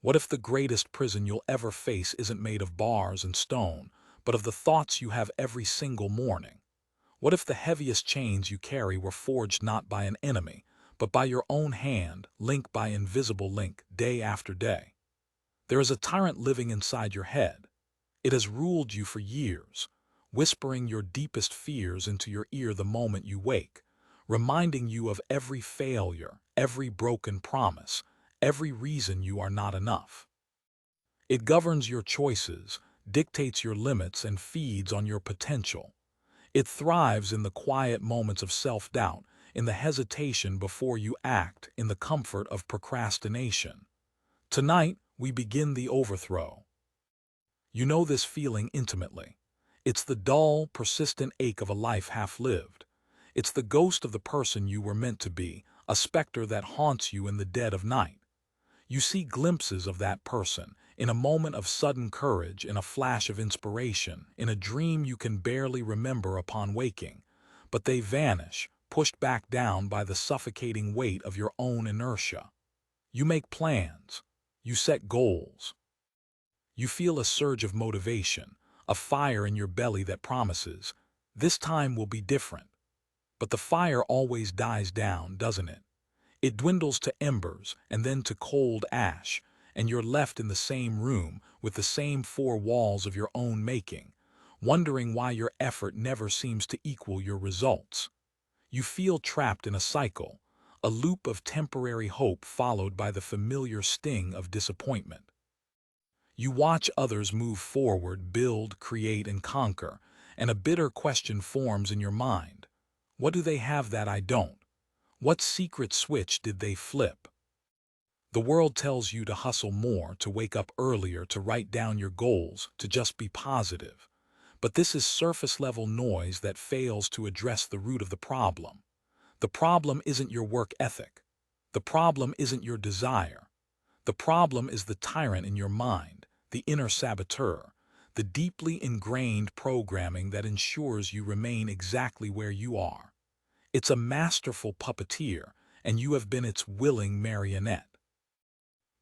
What if the greatest prison you'll ever face isn't made of bars and stone, but of the thoughts you have every single morning? What if the heaviest chains you carry were forged not by an enemy, but by your own hand, link by invisible link, day after day? There is a tyrant living inside your head. It has ruled you for years, whispering your deepest fears into your ear the moment you wake, reminding you of every failure, every broken promise, every reason you are not enough. It governs your choices, dictates your limits, and feeds on your potential. It thrives in the quiet moments of self-doubt, in the hesitation before you act, in the comfort of procrastination. Tonight, we begin the overthrow. You know this feeling intimately. It's the dull, persistent ache of a life half-lived. It's the ghost of the person you were meant to be, a specter that haunts you in the dead of night. You see glimpses of that person, in a moment of sudden courage, in a flash of inspiration, in a dream you can barely remember upon waking. But they vanish, pushed back down by the suffocating weight of your own inertia. You make plans. You set goals. You feel a surge of motivation, a fire in your belly that promises, this time will be different. But the fire always dies down, doesn't it? It dwindles to embers and then to cold ash, and you're left in the same room with the same four walls of your own making, wondering why your effort never seems to equal your results. You feel trapped in a cycle, a loop of temporary hope followed by the familiar sting of disappointment. You watch others move forward, build, create, and conquer, and a bitter question forms in your mind. What do they have that I don't? What secret switch did they flip? The world tells you to hustle more, to wake up earlier, to write down your goals, to just be positive. But this is surface-level noise that fails to address the root of the problem. The problem isn't your work ethic. The problem isn't your desire. The problem is the tyrant in your mind, the inner saboteur, the deeply ingrained programming that ensures you remain exactly where you are. It's a masterful puppeteer, and you have been its willing marionette.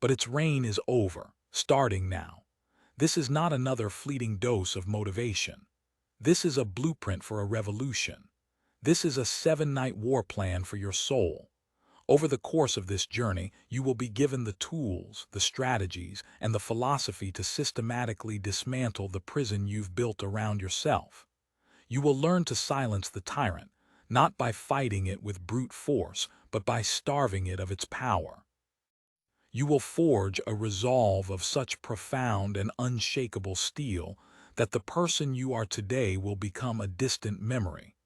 But its reign is over, starting now. This is not another fleeting dose of motivation. This is a blueprint for a revolution. This is a 7-night war plan for your soul. Over the course of this journey, you will be given the tools, the strategies, and the philosophy to systematically dismantle the prison you've built around yourself. You will learn to silence the tyrant, not by fighting it with brute force, but by starving it of its power. You will forge a resolve of such profound and unshakable steel that the person you are today will become a distant memory.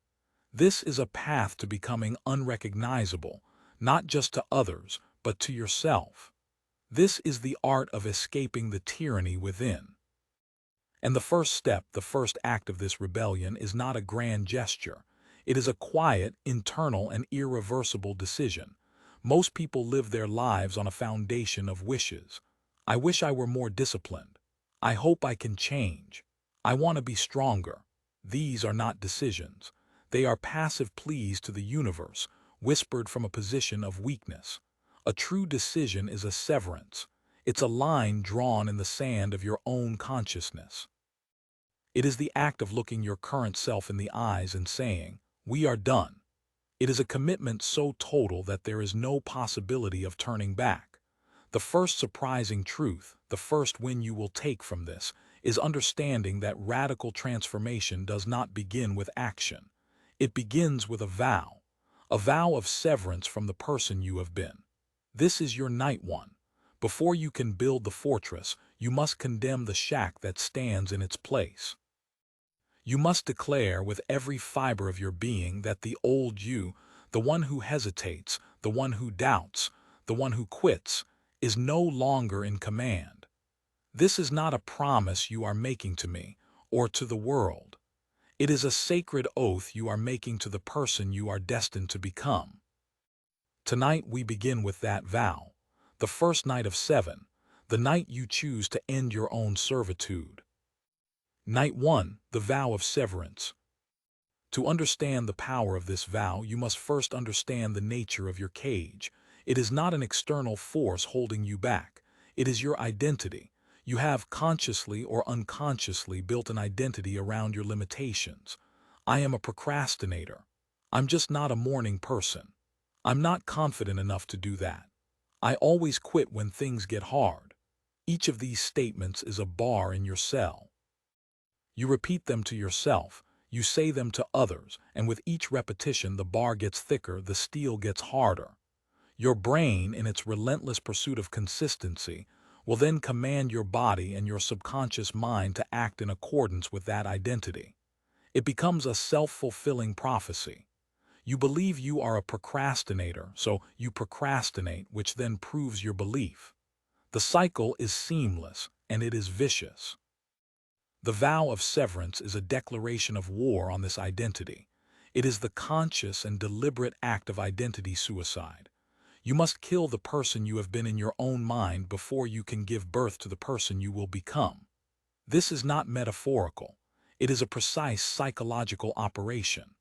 This is a path to becoming unrecognizable, not just to others, but to yourself. This is the art of escaping the tyranny within. And the first step, the first act of this rebellion is not a grand gesture. It is a quiet, internal, and irreversible decision. Most people live their lives on a foundation of wishes. I wish I were more disciplined. I hope I can change. I want to be stronger. These are not decisions. They are passive pleas to the universe, whispered from a position of weakness. A true decision is a severance. It's a line drawn in the sand of your own consciousness. It is the act of looking your current self in the eyes and saying, "We are done." It is a commitment so total that there is no possibility of turning back. The first surprising truth, the first win you will take from this, is understanding that radical transformation does not begin with action. It begins with a vow of severance from the person you have been. This is your night one. Before you can build the fortress, you must condemn the shack that stands in its place. You must declare with every fiber of your being that the old you, the one who hesitates, the one who doubts, the one who quits, is no longer in command. This is not a promise you are making to me or to the world. It is a sacred oath you are making to the person you are destined to become. Tonight we begin with that vow, the first night of 7, the night you choose to end your own servitude. Night 1, the vow of severance. To understand the power of this vow, you must first understand the nature of your cage. It is not an external force holding you back. It is your identity. You have consciously or unconsciously built an identity around your limitations. I am a procrastinator. I'm just not a morning person. I'm not confident enough to do that. I always quit when things get hard. Each of these statements is a bar in your cell. You repeat them to yourself, you say them to others, and with each repetition the bar gets thicker, the steel gets harder. Your brain, in its relentless pursuit of consistency, will then command your body and your subconscious mind to act in accordance with that identity. It becomes a self-fulfilling prophecy. You believe you are a procrastinator, so you procrastinate, which then proves your belief. The cycle is seamless, and it is vicious. The vow of severance is a declaration of war on this identity. It is the conscious and deliberate act of identity suicide. You must kill the person you have been in your own mind before you can give birth to the person you will become. This is not metaphorical. It is a precise psychological operation.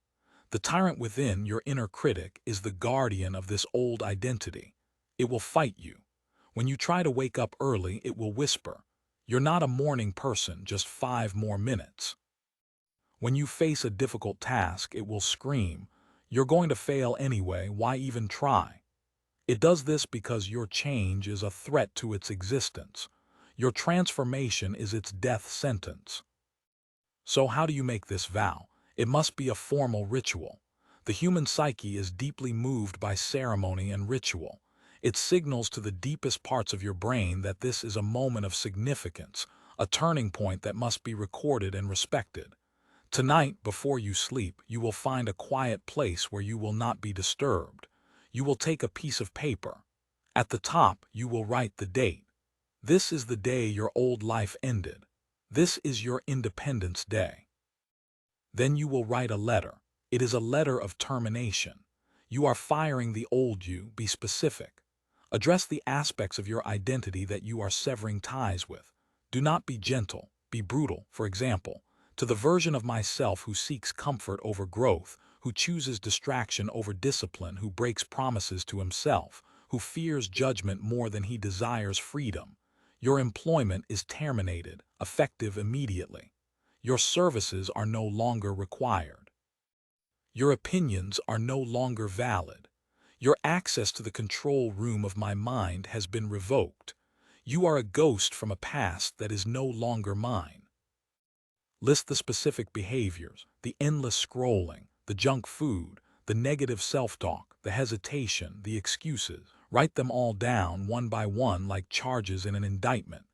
The tyrant within, your inner critic, is the guardian of this old identity. It will fight you. When you try to wake up early, it will whisper, "You're not a morning person, just 5 more minutes." When you face a difficult task, it will scream, "You're going to fail anyway, why even try?" It does this because your change is a threat to its existence. Your transformation is its death sentence. So how do you make this vow? It must be a formal ritual. The human psyche is deeply moved by ceremony and ritual. It signals to the deepest parts of your brain that this is a moment of significance, a turning point that must be recorded and respected. Tonight, before you sleep, you will find a quiet place where you will not be disturbed. You will take a piece of paper. At the top, you will write the date. This is the day your old life ended. This is your Independence Day. Then you will write a letter. It is a letter of termination. You are firing the old you, be specific. Address the aspects of your identity that you are severing ties with. Do not be gentle, be brutal. For example, to the version of myself who seeks comfort over growth, who chooses distraction over discipline, who breaks promises to himself, who fears judgment more than he desires freedom. Your employment is terminated, effective immediately. Your services are no longer required. Your opinions are no longer valid. Your access to the control room of my mind has been revoked. You are a ghost from a past that is no longer mine. List the specific behaviors, the endless scrolling, the junk food, the negative self-talk, the hesitation, the excuses. Write them all down one by one like charges in an indictment.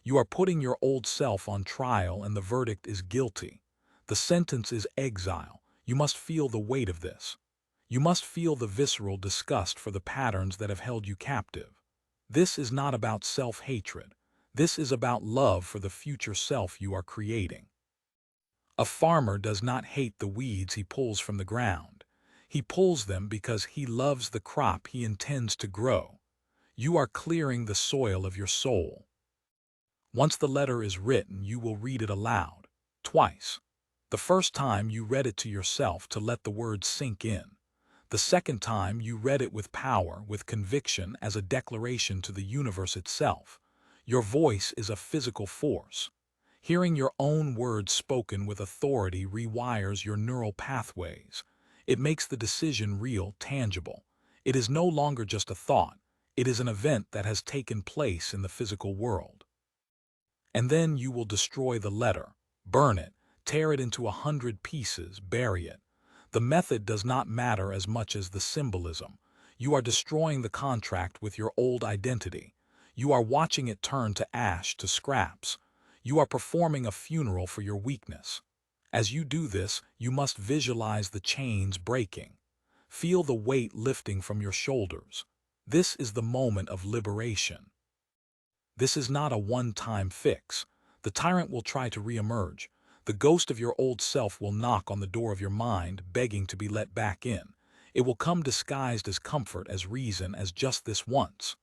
You are putting your old self on trial and the verdict is guilty. The sentence is exile. You must feel the weight of this. You must feel the visceral disgust for the patterns that have held you captive. This is not about self-hatred. This is about love for the future self you are creating. A farmer does not hate the weeds he pulls from the ground. He pulls them because he loves the crop he intends to grow. You are clearing the soil of your soul. Once the letter is written, you will read it aloud, twice. The first time you read it to yourself to let the words sink in. The second time you read it with power, with conviction, as a declaration to the universe itself. Your voice is a physical force. Hearing your own words spoken with authority rewires your neural pathways. It makes the decision real, tangible. It is no longer just a thought. It is an event that has taken place in the physical world. And then you will destroy the letter, burn it, tear it into 100 pieces, bury it. The method does not matter as much as the symbolism. You are destroying the contract with your old identity. You are watching it turn to ash, to scraps. You are performing a funeral for your weakness. As you do this, you must visualize the chains breaking. Feel the weight lifting from your shoulders. This is the moment of liberation. This is not a one-time fix. The tyrant will try to re-emerge. The ghost of your old self will knock on the door of your mind, begging to be let back in. It will come disguised as comfort, as reason, as just this once.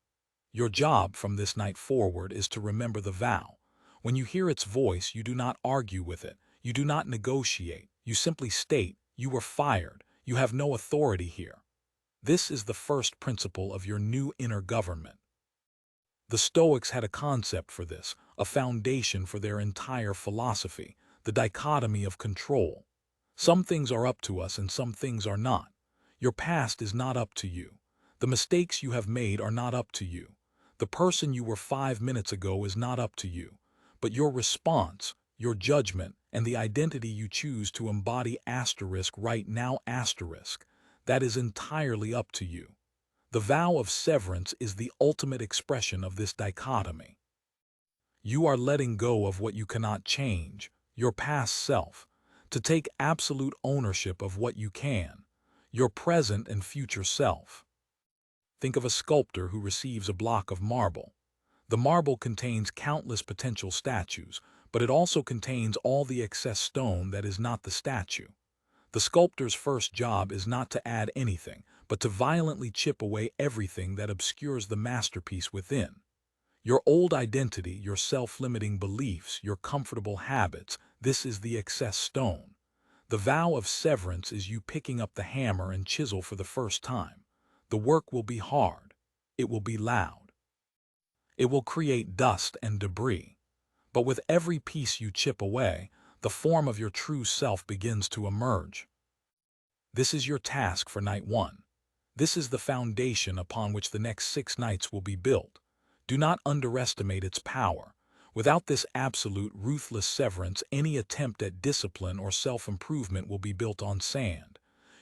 Your job from this night forward is to remember the vow. When you hear its voice, you do not argue with it. You do not negotiate. You simply state, "You were fired. You have no authority here." This is the first principle of your new inner government. The Stoics had a concept for this, a foundation for their entire philosophy, the dichotomy of control. Some things are up to us and some things are not. Your past is not up to you. The mistakes you have made are not up to you. The person you were 5 minutes ago is not up to you. But your response, your judgment, and the identity you choose to embody right now, that is entirely up to you. The vow of severance is the ultimate expression of this dichotomy. You are letting go of what you cannot change, your past self, to take absolute ownership of what you can, your present and future self. Think of a sculptor who receives a block of marble. The marble contains countless potential statues, but it also contains all the excess stone that is not the statue. The sculptor's first job is not to add anything, but to violently chip away everything that obscures the masterpiece within. Your old identity, your self-limiting beliefs, your comfortable habits, this is the excess stone. The vow of severance is you picking up the hammer and chisel for the first time. The work will be hard. It will be loud. It will create dust and debris. But with every piece you chip away, the form of your true self begins to emerge. This is your task for night 1. This is the foundation upon which the next 6 nights will be built. Do not underestimate its power. Without this absolute, ruthless severance, any attempt at discipline or self-improvement will be built on sand.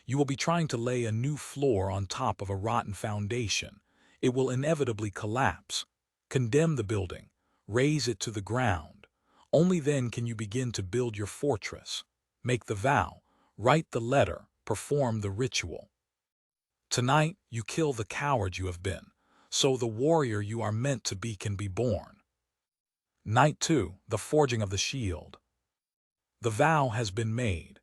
You will be trying to lay a new floor on top of a rotten foundation. It will inevitably collapse. Condemn the building. Raze it to the ground. Only then can you begin to build your fortress. Make the vow. Write the letter. Perform the ritual. Tonight, you kill the coward you have been, so the warrior you are meant to be can be born. Night 2, the forging of the shield. The vow has been made.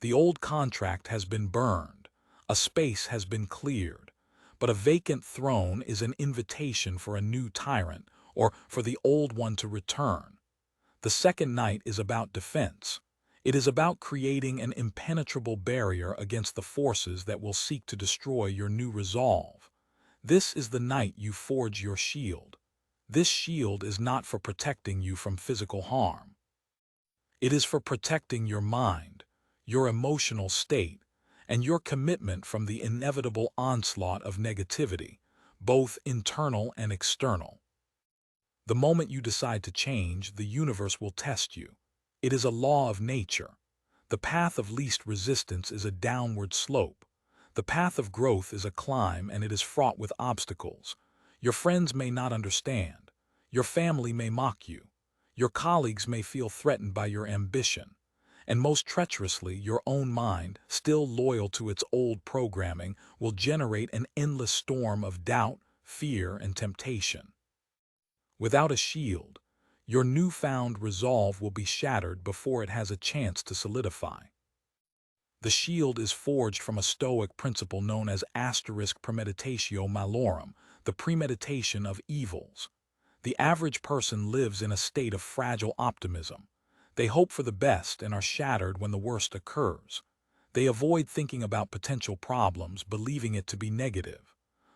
The old contract has been burned. A space has been cleared. But a vacant throne is an invitation for a new tyrant, or for the old one to return. The second night is about defense. It is about creating an impenetrable barrier against the forces that will seek to destroy your new resolve. This is the night you forge your shield. This shield is not for protecting you from physical harm. It is for protecting your mind, your emotional state, and your commitment from the inevitable onslaught of negativity, both internal and external. The moment you decide to change, the universe will test you. It is a law of nature. The path of least resistance is a downward slope. The path of growth is a climb, and it is fraught with obstacles. Your friends may not understand. Your family may mock you. Your colleagues may feel threatened by your ambition. And most treacherously, your own mind, still loyal to its old programming, will generate an endless storm of doubt, fear, and temptation. Without a shield, your newfound resolve will be shattered before it has a chance to solidify. The shield is forged from a Stoic principle known as premeditatio malorum, the premeditation of evils. The average person lives in a state of fragile optimism. They hope for the best and are shattered when the worst occurs. They avoid thinking about potential problems, believing it to be negative.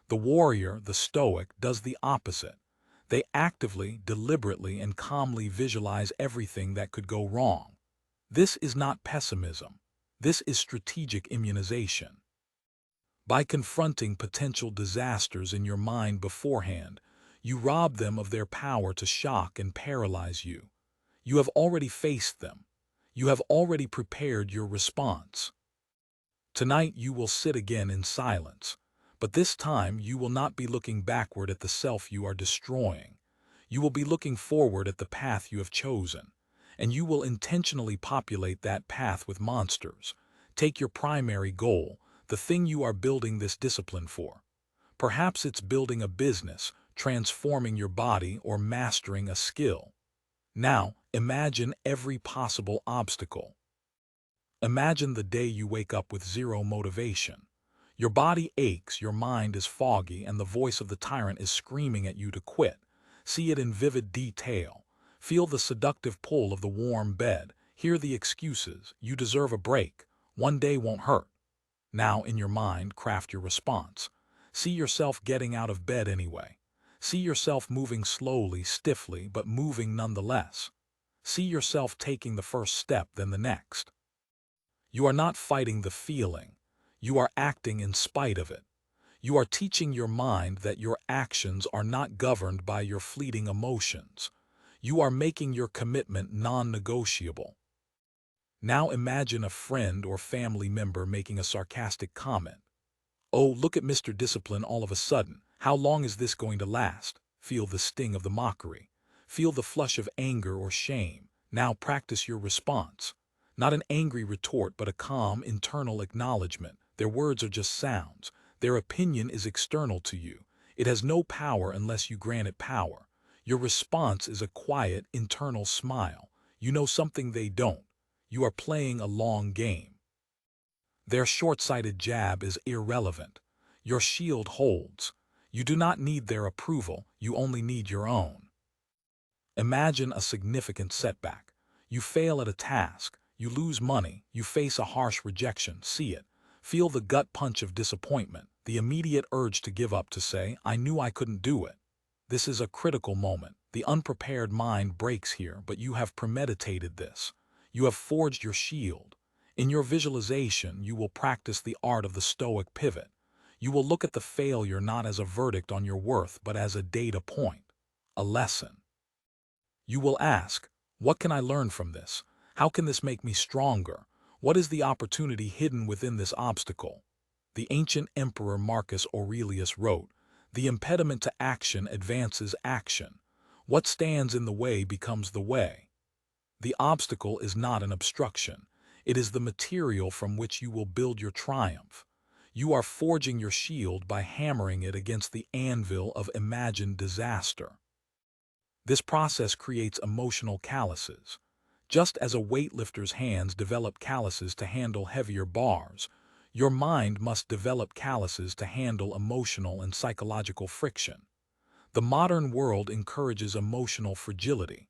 The warrior, the Stoic, does the opposite. They actively, deliberately, and calmly visualize everything that could go wrong. This is not pessimism. This is strategic immunization. By confronting potential disasters in your mind beforehand, you rob them of their power to shock and paralyze you. You have already faced them. You have already prepared your response. Tonight you will sit again in silence. But this time you will not be looking backward at the self you are destroying. You will be looking forward at the path you have chosen, and you will intentionally populate that path with monsters. Take your primary goal, the thing you are building this discipline for. Perhaps it's building a business, transforming your body, or mastering a skill. Now, imagine every possible obstacle. Imagine the day you wake up with zero motivation. Your body aches, your mind is foggy, and the voice of the tyrant is screaming at you to quit. See it in vivid detail. Feel the seductive pull of the warm bed. Hear the excuses. You deserve a break. One day won't hurt. Now, in your mind, craft your response. See yourself getting out of bed anyway. See yourself moving slowly, stiffly, but moving nonetheless. See yourself taking the first step, then the next. You are not fighting the feeling. You are acting in spite of it. You are teaching your mind that your actions are not governed by your fleeting emotions. You are making your commitment non-negotiable. Now imagine a friend or family member making a sarcastic comment. "Oh, look at Mr. Discipline all of a sudden. How long is this going to last?" Feel the sting of the mockery. Feel the flush of anger or shame. Now practice your response. Not an angry retort, but a calm, internal acknowledgement. Their words are just sounds. Their opinion is external to you. It has no power unless you grant it power. Your response is a quiet, internal smile. You know something they don't. You are playing a long game. Their short-sighted jab is irrelevant. Your shield holds. You do not need their approval, you only need your own. Imagine a significant setback. You fail at a task, you lose money, you face a harsh rejection. See it. Feel the gut punch of disappointment, the immediate urge to give up, to say, "I knew I couldn't do it." This is a critical moment. The unprepared mind breaks here, but you have premeditated this. You have forged your shield. In your visualization, you will practice the art of the Stoic pivot. You will look at the failure not as a verdict on your worth, but as a data point, a lesson. You will ask, what can I learn from this? How can this make me stronger? What is the opportunity hidden within this obstacle? The ancient emperor Marcus Aurelius wrote, "The impediment to action advances action. What stands in the way becomes the way." The obstacle is not an obstruction. It is the material from which you will build your triumph. You are forging your shield by hammering it against the anvil of imagined disaster. This process creates emotional calluses. Just as a weightlifter's hands develop calluses to handle heavier bars, your mind must develop calluses to handle emotional and psychological friction. The modern world encourages emotional fragility.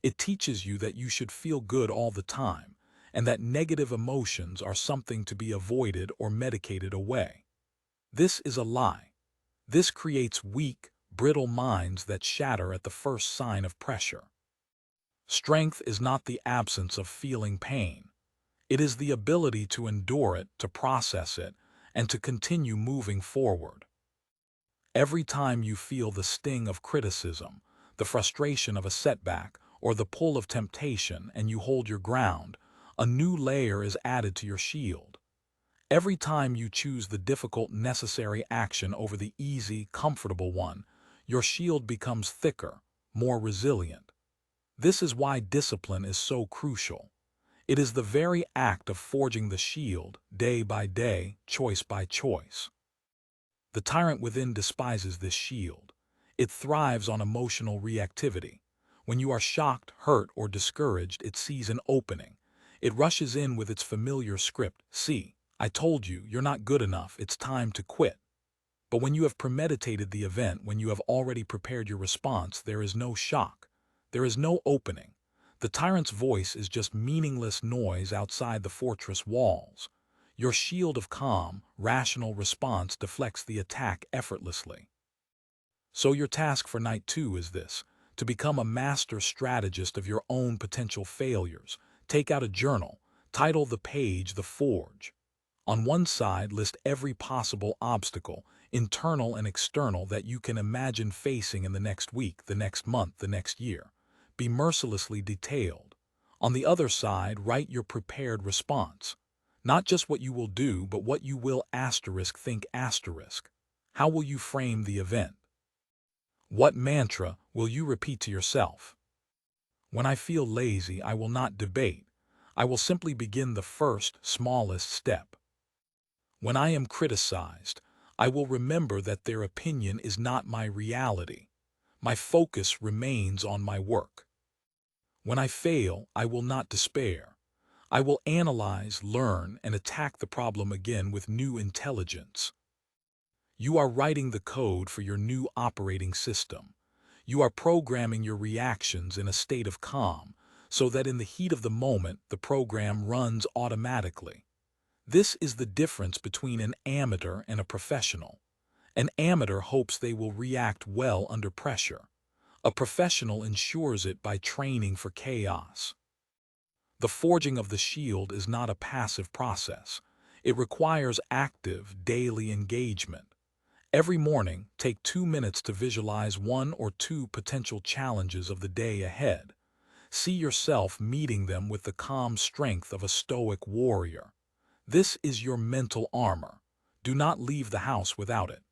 It teaches you that you should feel good all the time, and that negative emotions are something to be avoided or medicated away. This is a lie. This creates weak, brittle minds that shatter at the first sign of pressure. Strength is not the absence of feeling pain. It is the ability to endure it, to process it, and to continue moving forward. Every time you feel the sting of criticism, the frustration of a setback, or the pull of temptation, and you hold your ground, a new layer is added to your shield. Every time you choose the difficult, necessary action over the easy, comfortable one, your shield becomes thicker, more resilient. This is why discipline is so crucial. It is the very act of forging the shield, day by day, choice by choice. The tyrant within despises this shield. It thrives on emotional reactivity. When you are shocked, hurt, or discouraged, it sees an opening. It rushes in with its familiar script. "See, I told you, you're not good enough, it's time to quit." But when you have premeditated the event, when you have already prepared your response, there is no shock. There is no opening. The tyrant's voice is just meaningless noise outside the fortress walls. Your shield of calm, rational response deflects the attack effortlessly. So your task for night 2 is this: to become a master strategist of your own potential failures. Take out a journal, title the page "The Forge." On one side, list every possible obstacle, internal and external, that you can imagine facing in the next week, the next month, the next year. Be mercilessly detailed. On the other side, write your prepared response. Not just what you will do, but what you will think. How will you frame the event? What mantra will you repeat to yourself? When I feel lazy, I will not debate. I will simply begin the first, smallest step. When I am criticized, I will remember that their opinion is not my reality. My focus remains on my work. When I fail, I will not despair. I will analyze, learn, and attack the problem again with new intelligence. You are writing the code for your new operating system. You are programming your reactions in a state of calm, so that in the heat of the moment, the program runs automatically. This is the difference between an amateur and a professional. An amateur hopes they will react well under pressure. A professional ensures it by training for chaos. The forging of the shield is not a passive process. It requires active, daily engagement. Every morning, take 2 minutes to visualize one or two potential challenges of the day ahead. See yourself meeting them with the calm strength of a stoic warrior. This is your mental armor. Do not leave the house without it.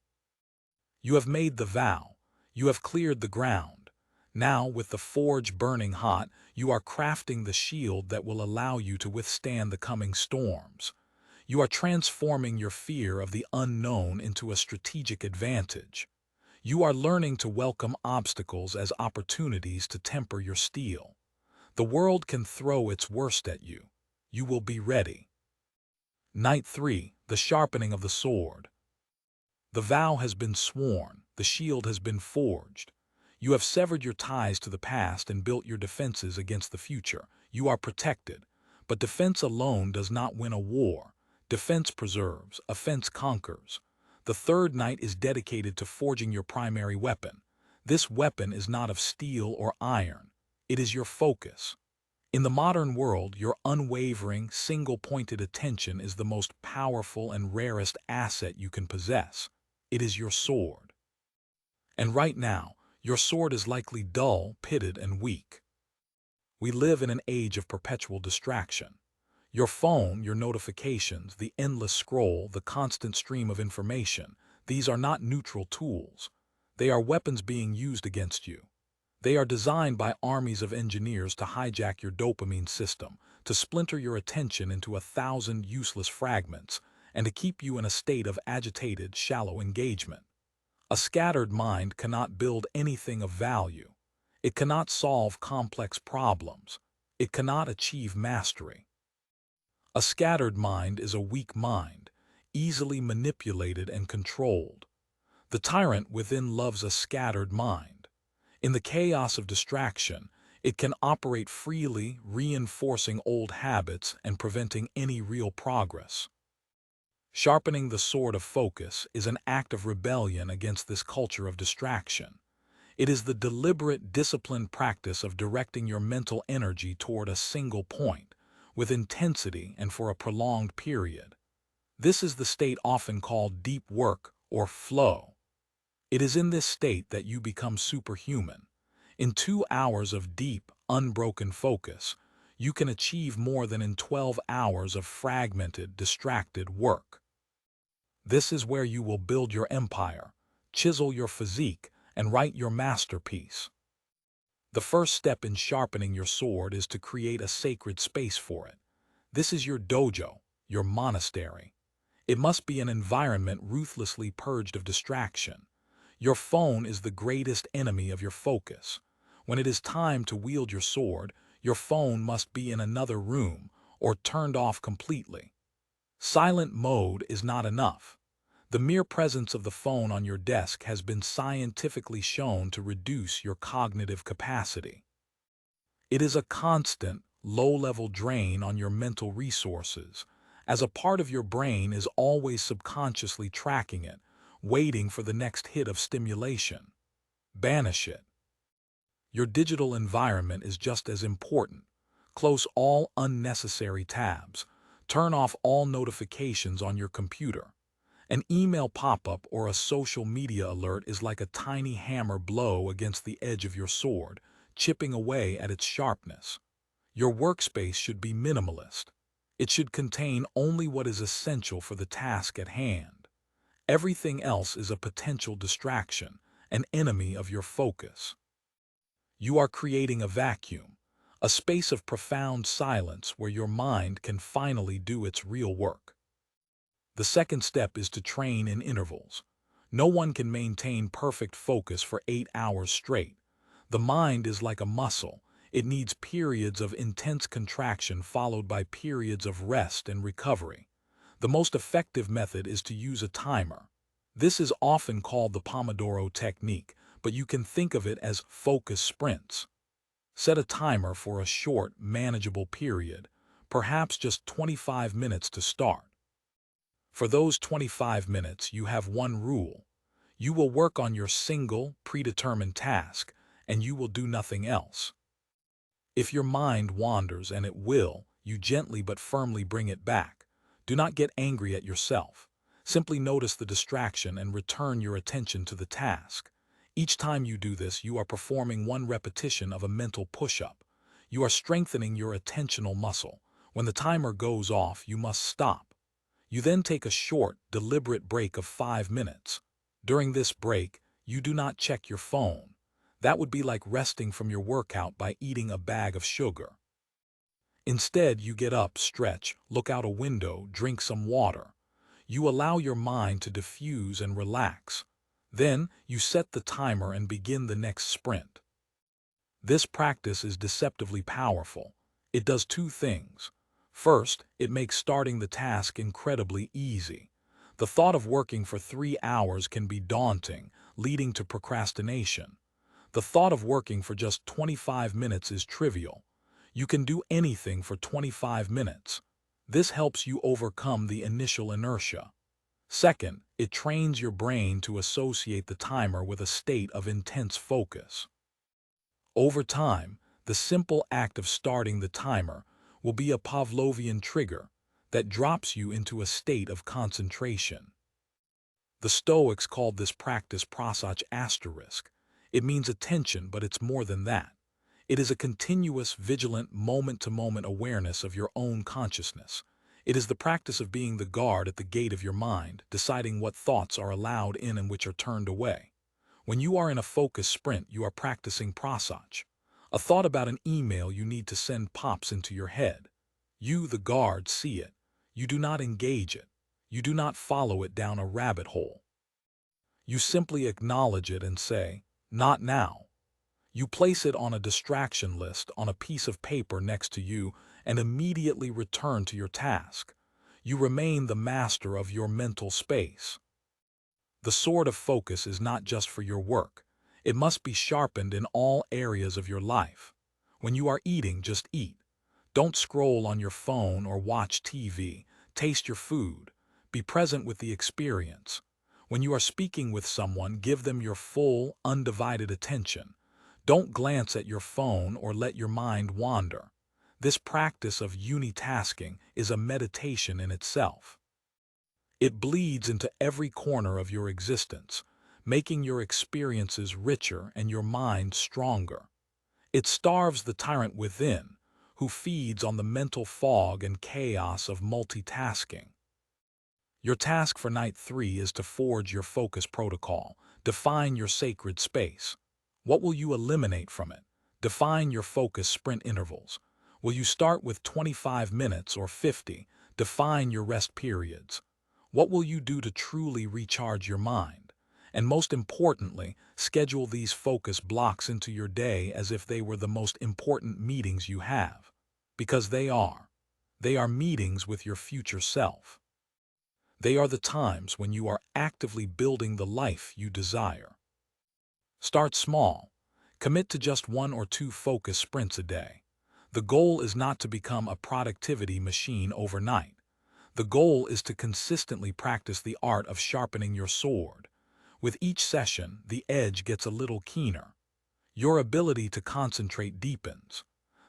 You have made the vow. You have cleared the ground. Now, with the forge burning hot, you are crafting the shield that will allow you to withstand the coming storms. You are transforming your fear of the unknown into a strategic advantage. You are learning to welcome obstacles as opportunities to temper your steel. The world can throw its worst at you. You will be ready. Night 3. The sharpening of the sword. The vow has been sworn. The shield has been forged. You have severed your ties to the past and built your defenses against the future. You are protected. But defense alone does not win a war. Defense preserves, offense conquers. The third night is dedicated to forging your primary weapon. This weapon is not of steel or iron. It is your focus. In the modern world, your unwavering, single-pointed attention is the most powerful and rarest asset you can possess. It is your sword. And right now, your sword is likely dull, pitted, and weak. We live in an age of perpetual distraction. Your phone, your notifications, the endless scroll, the constant stream of information, these are not neutral tools. They are weapons being used against you. They are designed by armies of engineers to hijack your dopamine system, to splinter your attention into 1,000 useless fragments, and to keep you in a state of agitated, shallow engagement. A scattered mind cannot build anything of value. It cannot solve complex problems. It cannot achieve mastery. A scattered mind is a weak mind, easily manipulated and controlled. The tyrant within loves a scattered mind. In the chaos of distraction, it can operate freely, reinforcing old habits and preventing any real progress. Sharpening the sword of focus is an act of rebellion against this culture of distraction. It is the deliberate, disciplined practice of directing your mental energy toward a single point, with intensity and for a prolonged period. This is the state often called deep work or flow. It is in this state that you become superhuman. In 2 hours of deep, unbroken focus, you can achieve more than in 12 hours of fragmented, distracted work. This is where you will build your empire, chisel your physique, and write your masterpiece. The first step in sharpening your sword is to create a sacred space for it. This is your dojo, your monastery. It must be an environment ruthlessly purged of distraction. Your phone is the greatest enemy of your focus. When it is time to wield your sword, your phone must be in another room or turned off completely. Silent mode is not enough. The mere presence of the phone on your desk has been scientifically shown to reduce your cognitive capacity. It is a constant, low-level drain on your mental resources, as a part of your brain is always subconsciously tracking it, waiting for the next hit of stimulation. Banish it. Your digital environment is just as important. Close all unnecessary tabs. Turn off all notifications on your computer. An email pop-up or a social media alert is like a tiny hammer blow against the edge of your sword, chipping away at its sharpness. Your workspace should be minimalist. It should contain only what is essential for the task at hand. Everything else is a potential distraction, an enemy of your focus. You are creating a vacuum, a space of profound silence where your mind can finally do its real work. The second step is to train in intervals. No one can maintain perfect focus for 8 hours straight. The mind is like a muscle. It needs periods of intense contraction followed by periods of rest and recovery. The most effective method is to use a timer. This is often called the Pomodoro technique, but you can think of it as focus sprints. Set a timer for a short, manageable period, perhaps just 25 minutes to start. For those 25 minutes, you have one rule. You will work on your single, predetermined task, and you will do nothing else. If your mind wanders, and it will, you gently but firmly bring it back. Do not get angry at yourself. Simply notice the distraction and return your attention to the task. Each time you do this, you are performing one repetition of a mental push-up. You are strengthening your attentional muscle. When the timer goes off, you must stop. You then take a short, deliberate break of 5 minutes. During this break, you do not check your phone. That would be like resting from your workout by eating a bag of sugar. Instead, you get up, stretch, look out a window, drink some water. You allow your mind to diffuse and relax. Then, you set the timer and begin the next sprint. This practice is deceptively powerful. It does two things. First, it makes starting the task incredibly easy. The thought of working for 3 hours can be daunting, leading to procrastination. The thought of working for just 25 minutes is trivial. You can do anything for 25 minutes. This helps you overcome the initial inertia. Second, it trains your brain to associate the timer with a state of intense focus. Over time, the simple act of starting the timer will be a Pavlovian trigger that drops you into a state of concentration. The Stoics called this practice prosach asterisk. It means attention, but it's more than that. It is a continuous, vigilant, moment-to-moment awareness of your own consciousness. It is the practice of being the guard at the gate of your mind, deciding what thoughts are allowed in and which are turned away. When you are in a focused sprint, you are practicing prosach. A thought about an email you need to send pops into your head. You, the guard, see it. You do not engage it. You do not follow it down a rabbit hole. You simply acknowledge it and say, "Not now." You place it on a distraction list on a piece of paper next to you and immediately return to your task. You remain the master of your mental space. The sword of focus is not just for your work. It must be sharpened in all areas of your life. When you are eating, just eat. Don't scroll on your phone or watch TV. Taste your food. Be present with the experience. When you are speaking with someone, give them your full, undivided attention. Don't glance at your phone or let your mind wander. This practice of unitasking is a meditation in itself. It bleeds into every corner of your existence, making your experiences richer and your mind stronger. It starves the tyrant within, who feeds on the mental fog and chaos of multitasking. Your task for night 3 is to forge your focus protocol. Define your sacred space. What will you eliminate from it? Define your focus sprint intervals. Will you start with 25 minutes or 50? Define your rest periods. What will you do to truly recharge your mind? And most importantly, schedule these focus blocks into your day as if they were the most important meetings you have. Because they are. They are meetings with your future self. They are the times when you are actively building the life you desire. Start small. Commit to just 1 or 2 focus sprints a day. The goal is not to become a productivity machine overnight. The goal is to consistently practice the art of sharpening your sword. With each session, the edge gets a little keener. Your ability to concentrate deepens.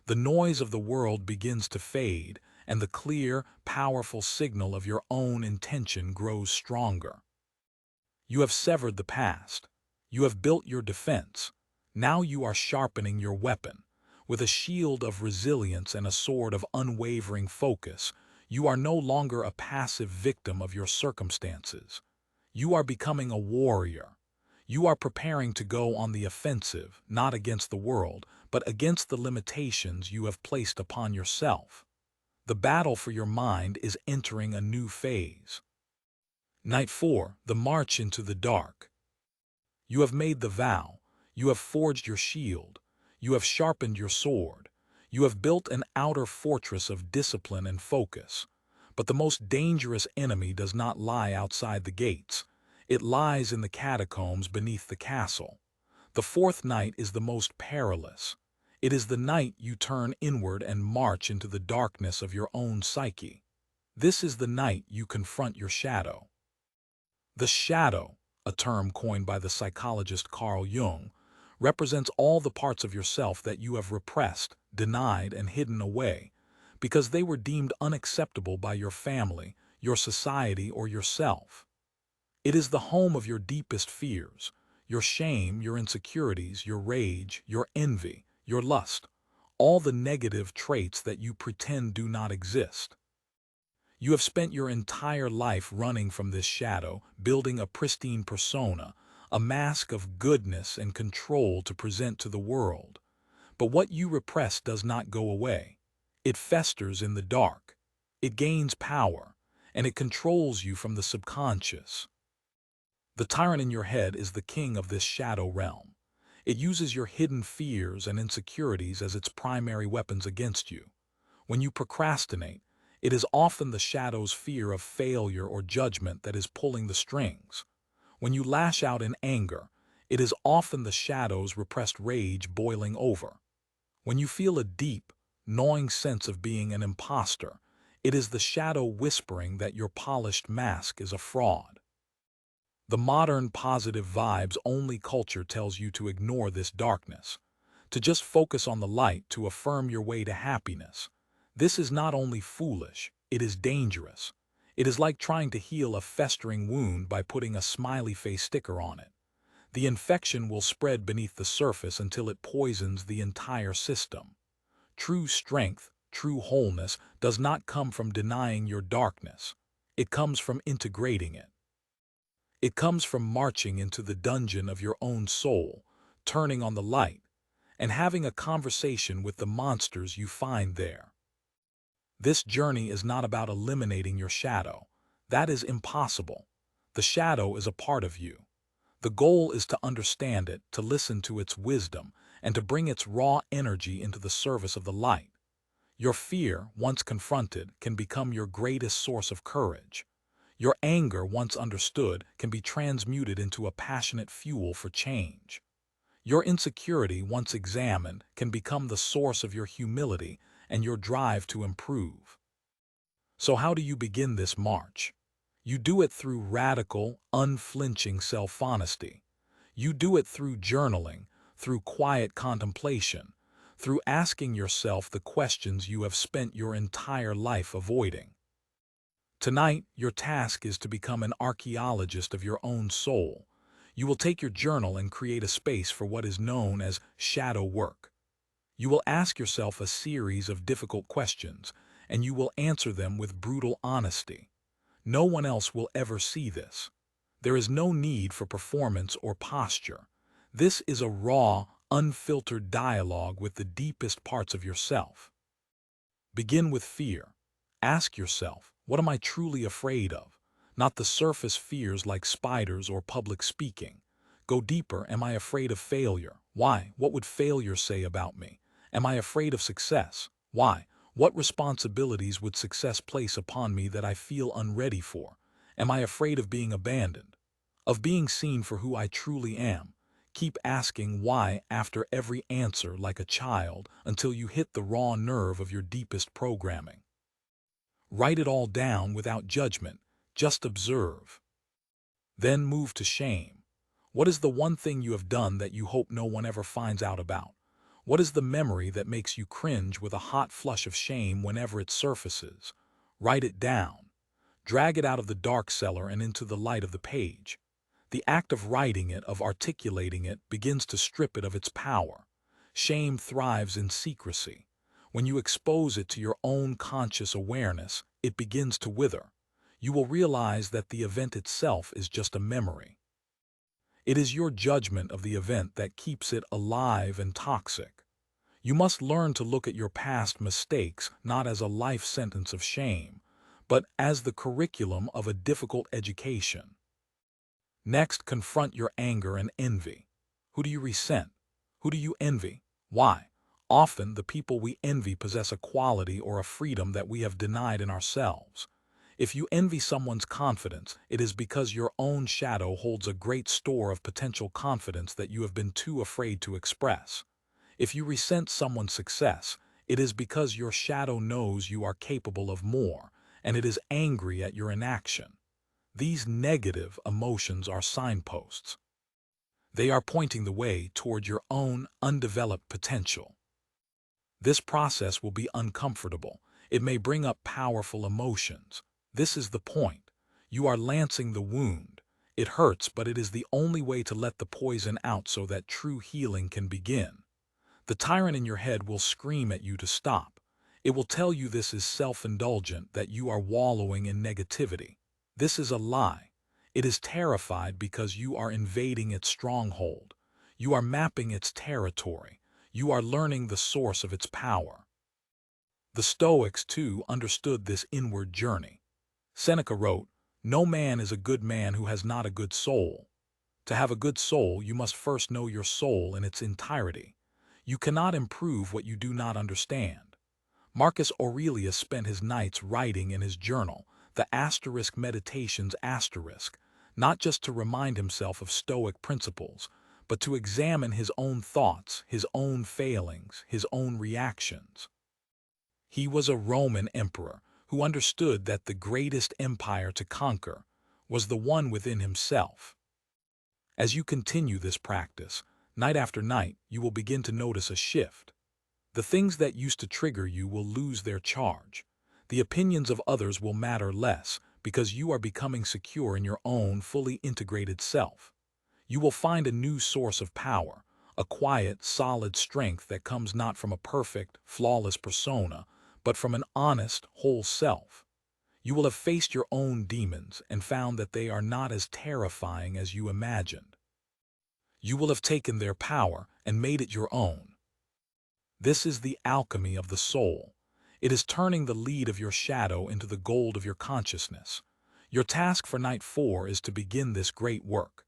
The noise of the world begins to fade, and the clear, powerful signal of your own intention grows stronger. You have severed the past. You have built your defense. Now you are sharpening your weapon. With a shield of resilience and a sword of unwavering focus, you are no longer a passive victim of your circumstances. You are becoming a warrior. You are preparing to go on the offensive, not against the world, but against the limitations you have placed upon yourself. The battle for your mind is entering a new phase. Night 4, the march into the dark. You have made the vow. You have forged your shield. You have sharpened your sword. You have built an outer fortress of discipline and focus. But the most dangerous enemy does not lie outside the gates. It lies in the catacombs beneath the castle. The 4th night is the most perilous. It is the night you turn inward and march into the darkness of your own psyche. This is the night you confront your shadow. The shadow, a term coined by the psychologist Carl Jung, represents all the parts of yourself that you have repressed, denied, and hidden away because they were deemed unacceptable by your family, your society, or yourself. It is the home of your deepest fears, your shame, your insecurities, your rage, your envy, your lust, all the negative traits that you pretend do not exist. You have spent your entire life running from this shadow, building a pristine persona, a mask of goodness and control to present to the world. But what you repress does not go away. It festers in the dark. It gains power, and it controls you from the subconscious. The tyrant in your head is the king of this shadow realm. It uses your hidden fears and insecurities as its primary weapons against you. When you procrastinate, it is often the shadow's fear of failure or judgment that is pulling the strings. When you lash out in anger, it is often the shadow's repressed rage boiling over. When you feel a deep, gnawing sense of being an imposter, it is the shadow whispering that your polished mask is a fraud. The modern positive vibes-only culture tells you to ignore this darkness, to just focus on the light to affirm your way to happiness. This is not only foolish, it is dangerous. It is like trying to heal a festering wound by putting a smiley face sticker on it. The infection will spread beneath the surface until it poisons the entire system. True strength, true wholeness, does not come from denying your darkness. It comes from integrating it. It comes from marching into the dungeon of your own soul, turning on the light, and having a conversation with the monsters you find there. This journey is not about eliminating your shadow. That is impossible. The shadow is a part of you. The goal is to understand it, to listen to its wisdom, and to bring its raw energy into the service of the light. Your fear, once confronted, can become your greatest source of courage. Your anger, once understood, can be transmuted into a passionate fuel for change. Your insecurity, once examined, can become the source of your humility and your drive to improve. So how do you begin this march? You do it through radical, unflinching self-honesty. You do it through journaling, through quiet contemplation, through asking yourself the questions you have spent your entire life avoiding. Tonight, your task is to become an archaeologist of your own soul. You will take your journal and create a space for what is known as shadow work. You will ask yourself a series of difficult questions, and you will answer them with brutal honesty. No one else will ever see this. There is no need for performance or posture. This is a raw, unfiltered dialogue with the deepest parts of yourself. Begin with fear. Ask yourself, what am I truly afraid of? Not the surface fears like spiders or public speaking. Go deeper. Am I afraid of failure? Why? What would failure say about me? Am I afraid of success? Why? What responsibilities would success place upon me that I feel unready for? Am I afraid of being abandoned? Of being seen for who I truly am? Keep asking why after every answer like a child until you hit the raw nerve of your deepest programming. Write it all down without judgment, just observe. Then move to shame. What is the one thing you have done that you hope no one ever finds out about? What is the memory that makes you cringe with a hot flush of shame whenever it surfaces? Write it down. Drag it out of the dark cellar and into the light of the page. The act of writing it, of articulating it, begins to strip it of its power. Shame thrives in secrecy. When you expose it to your own conscious awareness, it begins to wither. You will realize that the event itself is just a memory. It is your judgment of the event that keeps it alive and toxic. You must learn to look at your past mistakes not as a life sentence of shame, but as the curriculum of a difficult education. Next, confront your anger and envy. Who do you resent? Who do you envy? Why? Often, the people we envy possess a quality or a freedom that we have denied in ourselves. If you envy someone's confidence, it is because your own shadow holds a great store of potential confidence that you have been too afraid to express. If you resent someone's success, it is because your shadow knows you are capable of more, and it is angry at your inaction. These negative emotions are signposts. They are pointing the way toward your own undeveloped potential. This process will be uncomfortable. It may bring up powerful emotions. This is the point. You are lancing the wound. It hurts, but it is the only way to let the poison out so that true healing can begin. The tyrant in your head will scream at you to stop. It will tell you this is self-indulgent, that you are wallowing in negativity. This is a lie. It is terrified because you are invading its stronghold. You are mapping its territory. You are learning the source of its power. The Stoics, too, understood this inward journey. Seneca wrote, "No man is a good man who has not a good soul. To have a good soul, you must first know your soul in *its entirety. You cannot improve what you do not understand." Marcus Aurelius spent his nights writing in his journal, the *Meditations*, not just to remind himself of Stoic principles, but to examine his own thoughts, his own failings, his own reactions. He was a Roman emperor who understood that the greatest empire to conquer was the one within himself. As you continue this practice, night after night, you will begin to notice a shift. The things that used to trigger you will lose their charge. The opinions of others will matter less because you are becoming secure in your own fully integrated self. You will find a new source of power, a quiet, solid strength that comes not from a perfect, flawless persona, but from an honest, whole self. You will have faced your own demons and found that they are not as terrifying as you imagined. You will have taken their power and made it your own. This is the alchemy of the soul. It is turning the lead of your shadow into the gold of your consciousness. Your task for night 4 is to begin this great work,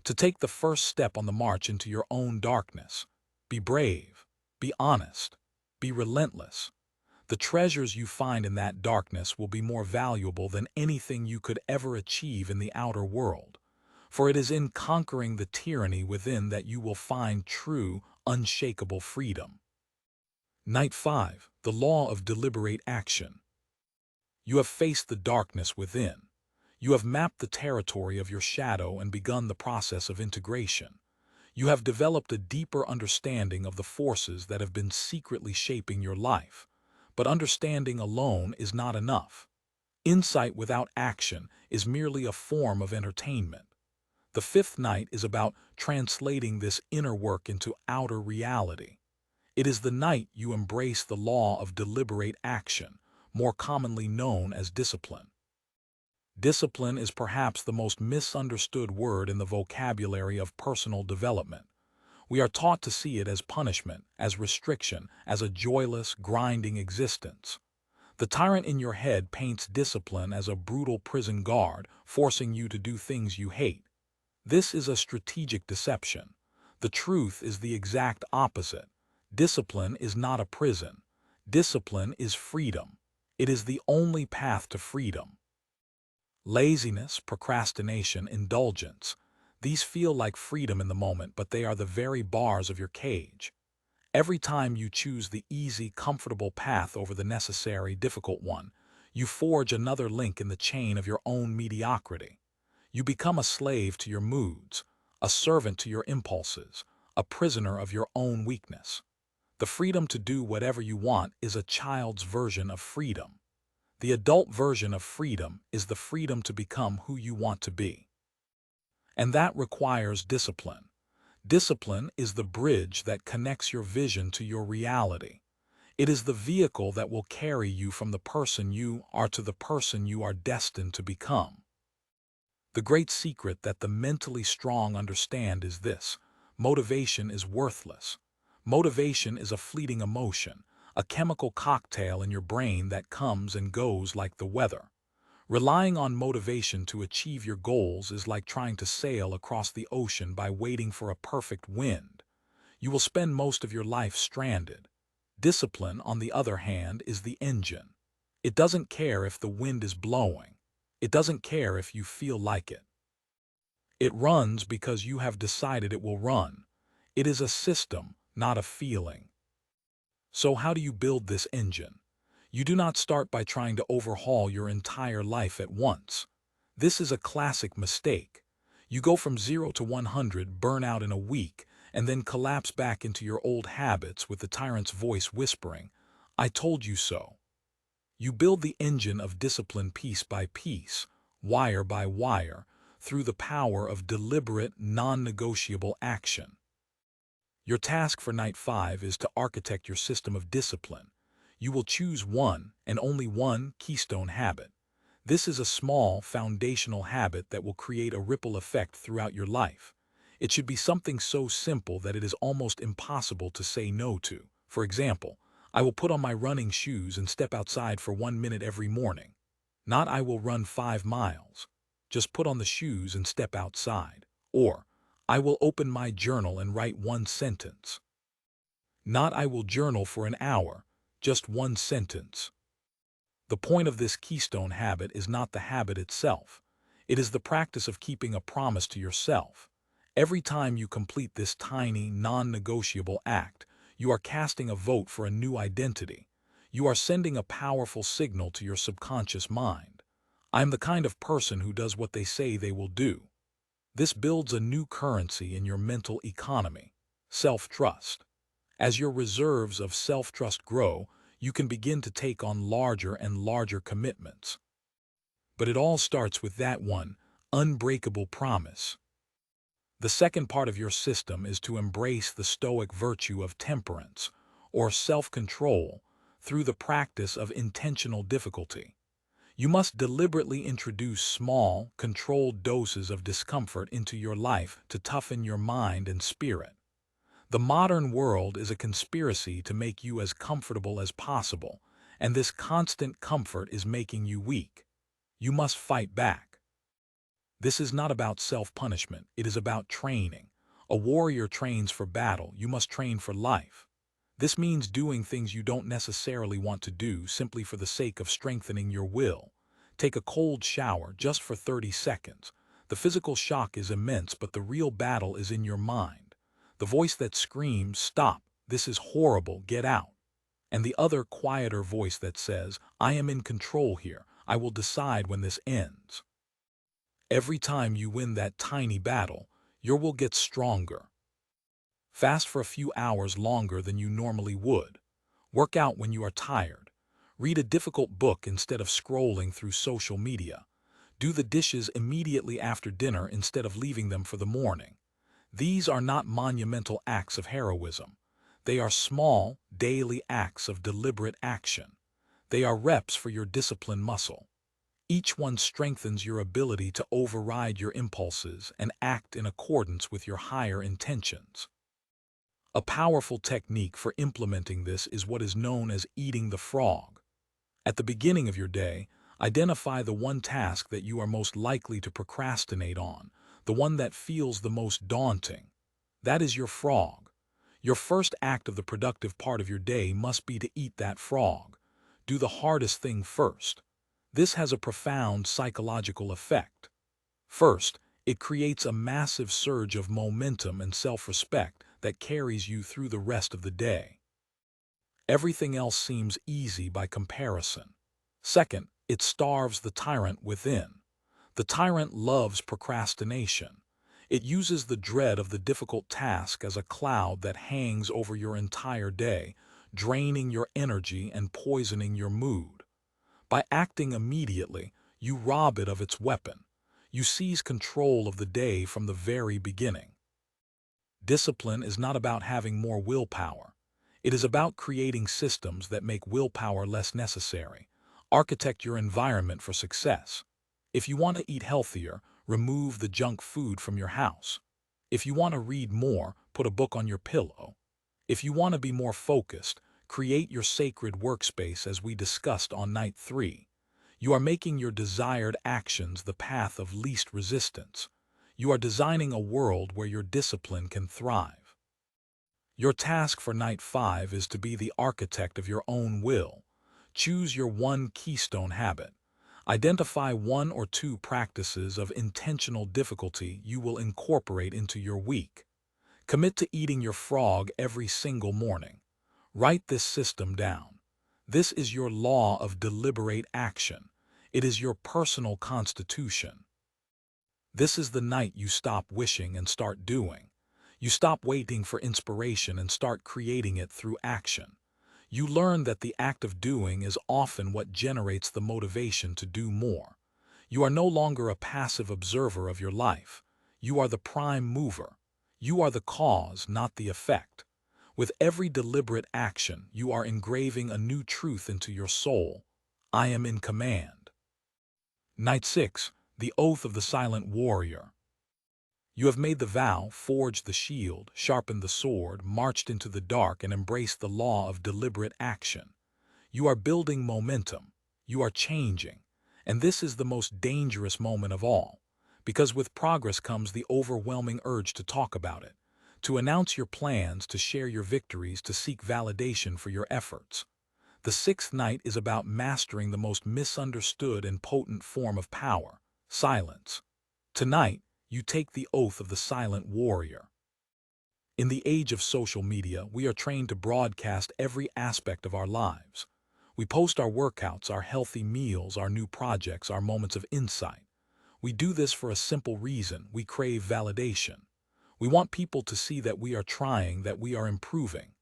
to take the first step on the march into your own darkness. Be brave, be honest, be relentless. The treasures you find in that darkness will be more valuable than anything you could ever achieve in the outer world. For it is in conquering the tyranny within that you will find true, unshakable freedom. Night 5, the law of deliberate action. You have faced the darkness within. You have mapped the territory of your shadow and begun the process of integration. You have developed a deeper understanding of the forces that have been secretly shaping your life. But understanding alone is not enough. Insight without action is merely a form of entertainment. The 5th night is about translating this inner work into outer reality. It is the night you embrace the law of deliberate action, more commonly known as discipline. Discipline is perhaps the most misunderstood word in the vocabulary of personal development. We are taught to see it as punishment, as restriction, as a joyless, grinding existence. The tyrant in your head paints discipline as a brutal prison guard, forcing you to do things you hate. This is a strategic deception. The truth is the exact opposite. Discipline is not a prison. Discipline is freedom. It is the only path to freedom. Laziness, procrastination, indulgence. These feel like freedom in the moment, but they are the very bars of your cage. Every time you choose the easy, comfortable path over the necessary, difficult one, you forge another link in the chain of your own mediocrity. You become a slave to your moods, a servant to your impulses, a prisoner of your own weakness. The freedom to do whatever you want is a child's version of freedom. The adult version of freedom is the freedom to become who you want to be. And that requires discipline. Discipline is the bridge that connects your vision to your reality. It is the vehicle that will carry you from the person you are to the person you are destined to become. The great secret that the mentally strong understand is this: motivation is worthless. Motivation is a fleeting emotion, a chemical cocktail in your brain that comes and goes like the weather. Relying on motivation to achieve your goals is like trying to sail across the ocean by waiting for a perfect wind. You will spend most of your life stranded. Discipline, on the other hand, is the engine. It doesn't care if the wind is blowing. It doesn't care if you feel like it. It runs because you have decided it will run. It is a system, not a feeling. So how do you build this engine? You do not start by trying to overhaul your entire life at once. This is a classic mistake. You go from 0 to 100 burnout in a week and then collapse back into your old habits with the tyrant's voice whispering, "I told you so." You build the engine of discipline piece by piece, wire by wire, through the power of deliberate, non-negotiable action. Your task for night 5 is to architect your system of discipline. You will choose one, and only one, keystone habit. This is a small, foundational habit that will create a ripple effect throughout your life. It should be something so simple that it is almost impossible to say no to. For example, I will put on my running shoes and step outside for 1 minute every morning. Not I will run 5 miles. Just put on the shoes and step outside. Or, I will open my journal and write 1 sentence. Not I will journal for an hour. Just 1 sentence. The point of this keystone habit is not the habit itself. It is the practice of keeping a promise to yourself. Every time you complete this tiny, non-negotiable act, you are casting a vote for a new identity. You are sending a powerful signal to your subconscious mind. I am the kind of person who does what they say they will do. This builds a new currency in your mental economy, self-trust. As your reserves of self-trust grow, you can begin to take on larger and larger commitments. But it all starts with that one, unbreakable promise. The second part of your system is to embrace the Stoic virtue of temperance, or self-control, through the practice of intentional difficulty. You must deliberately introduce small, controlled doses of discomfort into your life to toughen your mind and spirit. The modern world is a conspiracy to make you as comfortable as possible, and this constant comfort is making you weak. You must fight back. This is not about self-punishment, it is about training. A warrior trains for battle, you must train for life. This means doing things you don't necessarily want to do simply for the sake of strengthening your will. Take a cold shower just for 30 seconds. The physical shock is immense, but the real battle is in your mind. The voice that screams, "Stop, this is horrible, get out." And the other quieter voice that says, "I am in control here, I will decide when this ends." Every time you win that tiny battle, your will gets stronger. Fast for a few hours longer than you normally would. Work out when you are tired. Read a difficult book instead of scrolling through social media. Do the dishes immediately after dinner instead of leaving them for the morning. These are not monumental acts of heroism. They are small, daily acts of deliberate action. They are reps for your discipline muscle. Each one strengthens your ability to override your impulses and act in accordance with your higher intentions. A powerful technique for implementing this is what is known as eating the frog. At the beginning of your day, identify the one task that you are most likely to procrastinate on, the one that feels the most daunting. That is your frog. Your first act of the productive part of your day must be to eat that frog. Do the hardest thing first. This has a profound psychological effect. First, it creates a massive surge of momentum and self-respect that carries you through the rest of the day. Everything else seems easy by comparison. Second, it starves the tyrant within. The tyrant loves procrastination. It uses the dread of the difficult task as a cloud that hangs over your entire day, draining your energy and poisoning your mood. By acting immediately, you rob it of its weapon. You seize control of the day from the very beginning. Discipline is not about having more willpower. It is about creating systems that make willpower less necessary. Architect your environment for success. If you want to eat healthier, remove the junk food from your house. If you want to read more, put a book on your pillow. If you want to be more focused, create your sacred workspace as we discussed on night 3. You are making your desired actions the path of least resistance. You are designing a world where your discipline can thrive. Your task for night 5 is to be the architect of your own will. Choose your one keystone habit. Identify 1 or 2 practices of intentional difficulty you will incorporate into your week. Commit to eating your frog every single morning. Write this system down. This is your law of deliberate action. It is your personal constitution. This is the night you stop wishing and start doing. You stop waiting for inspiration and start creating it through action. You learn that the act of doing is often what generates the motivation to do more. You are no longer a passive observer of your life. You are the prime mover. You are the cause, not the effect. With every deliberate action, you are engraving a new truth into your soul. I am in command. Night 6. The Oath of the Silent Warrior. You have made the vow, forged the shield, sharpened the sword, marched into the dark, and embraced the law of deliberate action. You are building momentum. You are changing. And this is the most dangerous moment of all, because with progress comes the overwhelming urge to talk about it, to announce your plans, to share your victories, to seek validation for your efforts. The sixth night is about mastering the most misunderstood and potent form of power, silence. Tonight, you take the oath of the silent warrior. In the age of social media, we are trained to broadcast every aspect of our lives. We post our workouts, our healthy meals, our new projects, our moments of insight. We do this for a simple reason: we crave validation. We want people to see that we are trying, that we are improving.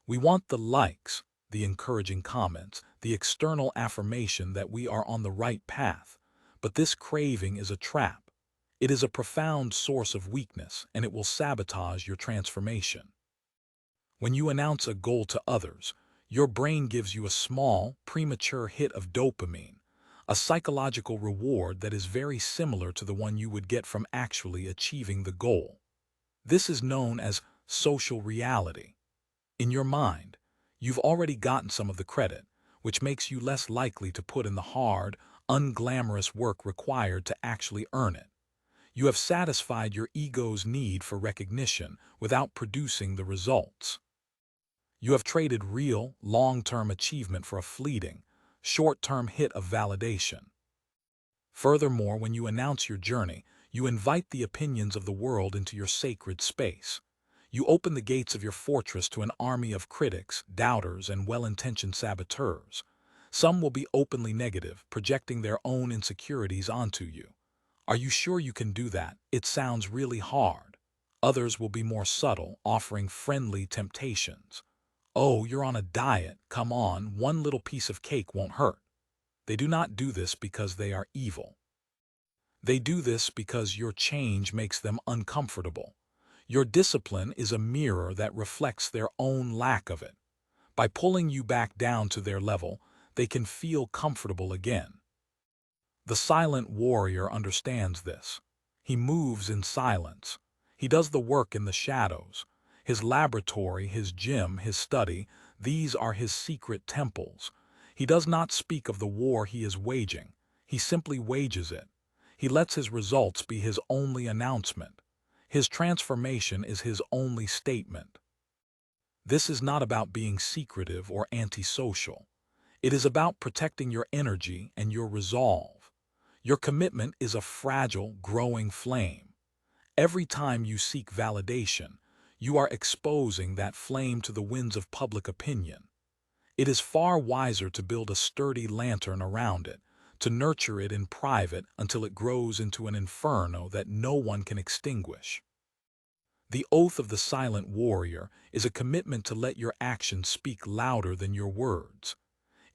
We want the likes, the encouraging comments, the external affirmation that we are on the right path. But this craving is a trap. It is a profound source of weakness, and it will sabotage your transformation. When you announce a goal to others, your brain gives you a small, premature hit of dopamine, a psychological reward that is very similar to the one you would get from actually achieving the goal. This is known as social reality. In your mind, you've already gotten some of the credit, which makes you less likely to put in the hard, unglamorous work required to actually earn it. You have satisfied your ego's need for recognition without producing the results. You have traded real, long-term achievement for a fleeting, short-term hit of validation. Furthermore, when you announce your journey, you invite the opinions of the world into your sacred space. You open the gates of your fortress to an army of critics, doubters, and well-intentioned saboteurs. Some will be openly negative, projecting their own insecurities onto you. Are you sure you can do that? It sounds really hard. Others will be more subtle, offering friendly temptations. Oh, you're on a diet. Come on, one little piece of cake won't hurt. They do not do this because they are evil. They do this because your change makes them uncomfortable. Your discipline is a mirror that reflects their own lack of it. By pulling you back down to their level, they can feel comfortable again. The silent warrior understands this. He moves in silence. He does the work in the shadows. His laboratory, his gym, his study, these are his secret temples. He does not speak of the war he is waging. He simply wages it. He lets his results be his only announcement. His transformation is his only statement. This is not about being secretive or antisocial. It is about protecting your energy and your resolve. Your commitment is a fragile, growing flame. Every time you seek validation, you are exposing that flame to the winds of public opinion. It is far wiser to build a sturdy lantern around it, to nurture it in private until it grows into an inferno that no one can extinguish. The oath of the silent warrior is a commitment to let your actions speak louder than your words.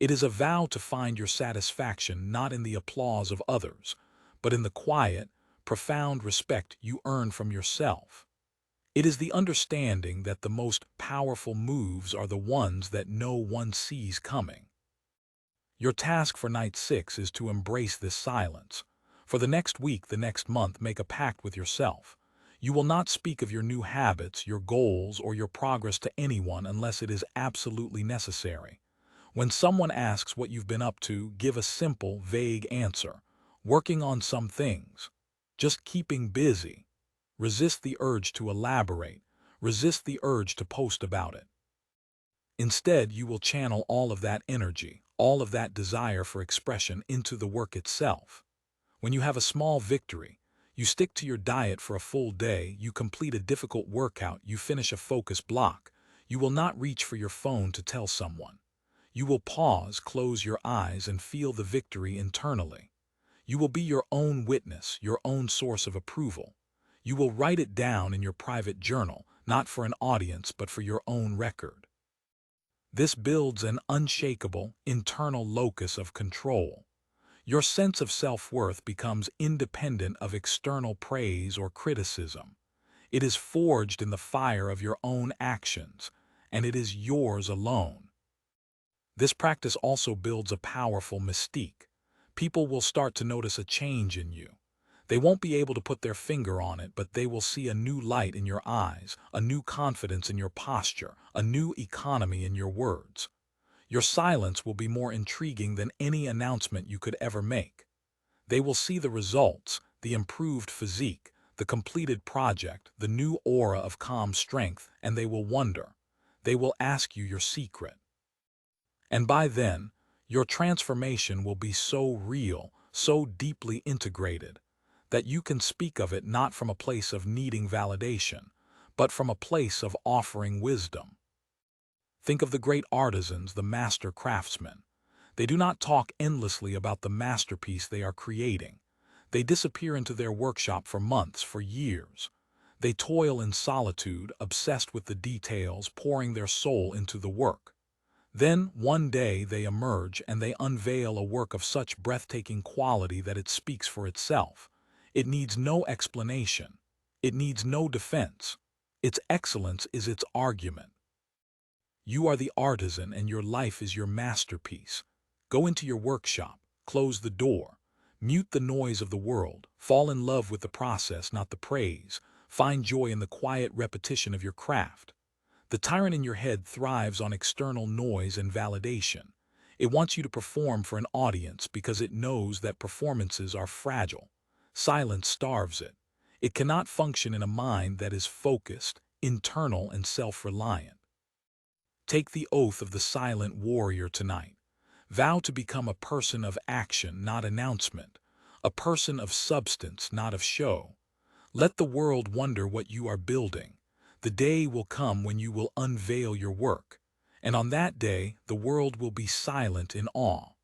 It is a vow to find your satisfaction not in the applause of others, but in the quiet, profound respect you earn from yourself. It is the understanding that the most powerful moves are the ones that no one sees coming. Your task for night 6 is to embrace this silence. For the next week, the next month, make a pact with yourself. You will not speak of your new habits, your goals, or your progress to anyone unless it is absolutely necessary. When someone asks what you've been up to, give a simple, vague answer. Working on some things. Just keeping busy. Resist the urge to elaborate. Resist the urge to post about it. Instead, you will channel all of that energy, all of that desire for expression into the work itself. When you have a small victory, you stick to your diet for a full day, you complete a difficult workout, you finish a focus block, you will not reach for your phone to tell someone. You will pause, close your eyes, and feel the victory internally. You will be your own witness, your own source of approval. You will write it down in your private journal, not for an audience, but for your own record. This builds an unshakable, internal locus of control. Your sense of self-worth becomes independent of external praise or criticism. It is forged in the fire of your own actions, and it is yours alone. This practice also builds a powerful mystique. People will start to notice a change in you. They won't be able to put their finger on it, but they will see a new light in your eyes, a new confidence in your posture, a new economy in your words. Your silence will be more intriguing than any announcement you could ever make. They will see the results, the improved physique, the completed project, the new aura of calm strength, and they will wonder. They will ask you your secret. And by then, your transformation will be so real, so deeply integrated, that you can speak of it not from a place of needing validation, but from a place of offering wisdom. Think of the great artisans, the master craftsmen. They do not talk endlessly about the masterpiece they are creating. They disappear into their workshop for months, for years. They toil in solitude, obsessed with the details, pouring their soul into the work. Then, one day, they emerge and they unveil a work of such breathtaking quality that it speaks for itself. It needs no explanation. It needs no defense. Its excellence is its argument. You are the artisan and your life is your masterpiece. Go into your workshop, close the door, mute the noise of the world, fall in love with the process, not the praise. Find joy in the quiet repetition of your craft. The tyrant in your head thrives on external noise and validation. It wants you to perform for an audience because it knows that performances are fragile. Silence starves it. It cannot function in a mind that is focused, internal, and self-reliant. Take the oath of the silent warrior tonight. Vow to become a person of action, not announcement. A person of substance, not of show. Let the world wonder what you are building. The day will come when you will unveil your work, and on that day the world will be silent in awe.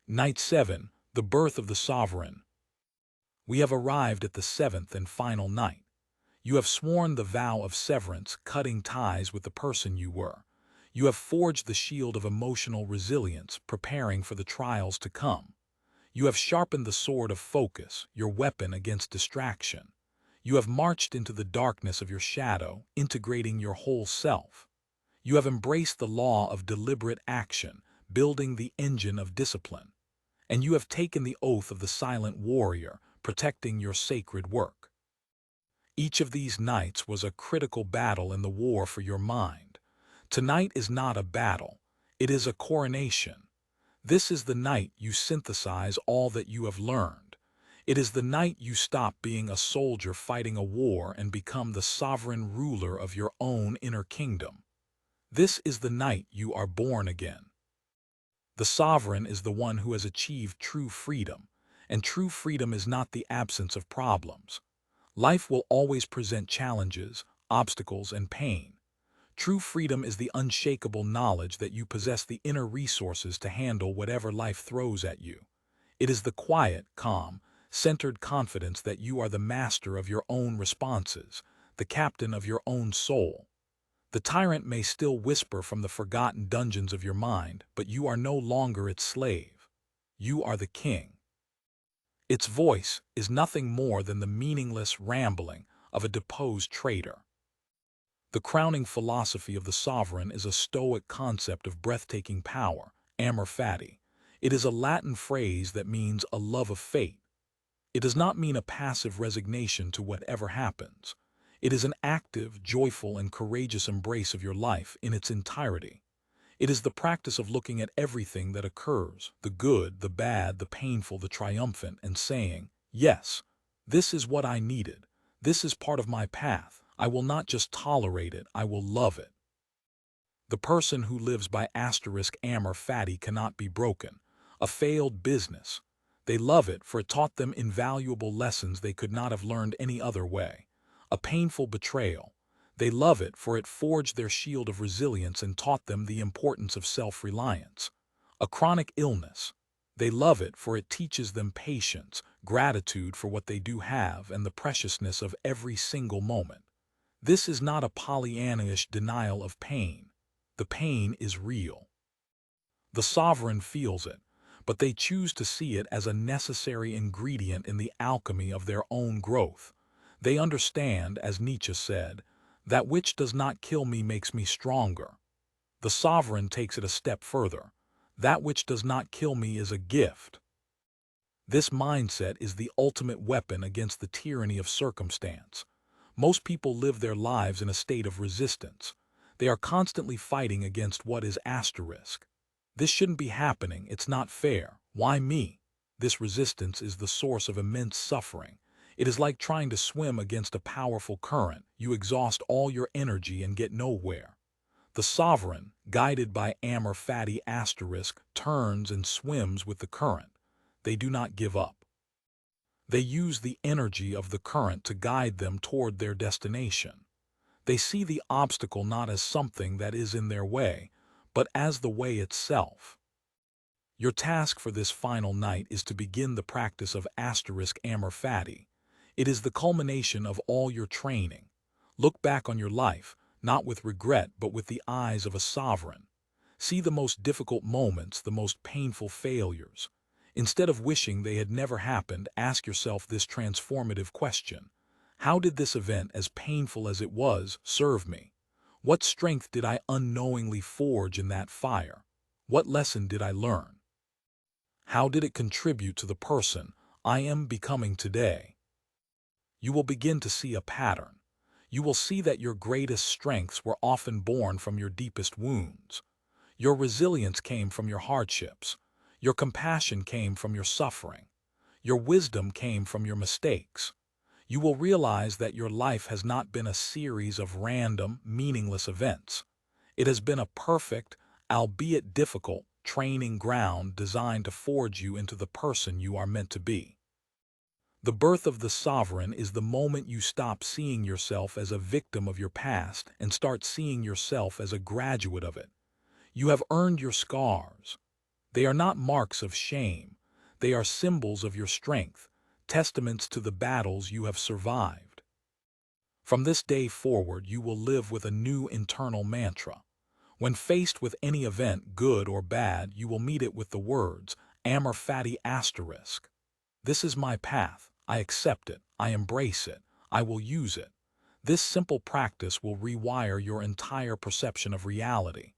Night 7. The Birth of the Sovereign. We have arrived at the seventh and final night. You have sworn the vow of severance, cutting ties with the person you were. You have forged the shield of emotional resilience, preparing for the trials to come. You have sharpened the sword of focus, your weapon against distraction. You have marched into the darkness of your shadow, integrating your whole self. You have embraced the law of deliberate action, building the engine of discipline. And you have taken the oath of the silent warrior, protecting your sacred work. Each of these nights was a critical battle in the war for your mind. Tonight is not a battle, it is a coronation. This is the night you synthesize all that you have learned. It is the night you stop being a soldier fighting a war and become the sovereign ruler of your own inner kingdom. This is the night you are born again. The sovereign is the one who has achieved true freedom, and true freedom is not the absence of problems. Life will always present challenges, obstacles, and pain. True freedom is the unshakable knowledge that you possess the inner resources to handle whatever life throws at you. It is the quiet, calm, centered confidence that you are the master of your own responses, the captain of your own soul. The tyrant may still whisper from the forgotten dungeons of your mind, but you are no longer its slave. You are the king. Its voice is nothing more than the meaningless rambling of a deposed traitor. The crowning philosophy of the sovereign is a Stoic concept of breathtaking power, amor fati. It is a Latin phrase that means a love of fate. It does not mean a passive resignation to whatever happens. It is an active, joyful, and courageous embrace of your life in its entirety. It is the practice of looking at everything that occurs, the good, the bad, the painful, the triumphant, and saying, yes, this is what I needed. This is part of my path. I will not just tolerate it, I will love it. The person who lives by amor fati cannot be broken. A failed business. They love it for it taught them invaluable lessons they could not have learned any other way. A painful betrayal. They love it for it forged their shield of resilience and taught them the importance of self-reliance. A chronic illness. They love it for it teaches them patience, gratitude for what they do have, and the preciousness of every single moment. This is not a Pollyanna-ish denial of pain. The pain is real. The sovereign feels it, but they choose to see it as a necessary ingredient in the alchemy of their own growth. They understand, as Nietzsche said, that which does not kill me makes me stronger. The sovereign takes it a step further. That which does not kill me is a gift. This mindset is the ultimate weapon against the tyranny of circumstance. Most people live their lives in a state of resistance. They are constantly fighting against what is asterisk. This shouldn't be happening. It's not fair. Why me? This resistance is the source of immense suffering. It is like trying to swim against a powerful current. You exhaust all your energy and get nowhere. The sovereign, guided by amor fati asterisk, turns and swims with the current. They do not give up. They use the energy of the current to guide them toward their destination. They see the obstacle not as something that is in their way, but as the way itself. Your task for this final night is to begin the practice of asterisk amor fati. It is the culmination of all your training. Look back on your life, not with regret but with the eyes of a sovereign. See the most difficult moments, the most painful failures. Instead of wishing they had never happened, ask yourself this transformative question. How did this event, as painful as it was, serve me? What strength did I unknowingly forge in that fire? What lesson did I learn? How did it contribute to the person I am becoming today? You will begin to see a pattern. You will see that your greatest strengths were often born from your deepest wounds. Your resilience came from your hardships. Your compassion came from your suffering. Your wisdom came from your mistakes. You will realize that your life has not been a series of random, meaningless events. It has been a perfect, albeit difficult, training ground designed to forge you into the person you are meant to be. The birth of the sovereign is the moment you stop seeing yourself as a victim of your past and start seeing yourself as a graduate of it. You have earned your scars. They are not marks of shame. They are symbols of your strength, testaments to the battles you have survived. From this day forward, you will live with a new internal mantra. When faced with any event, good or bad, you will meet it with the words, amor fati asterisk. This is my path. I accept it. I embrace it. I will use it. This simple practice will rewire your entire perception of reality.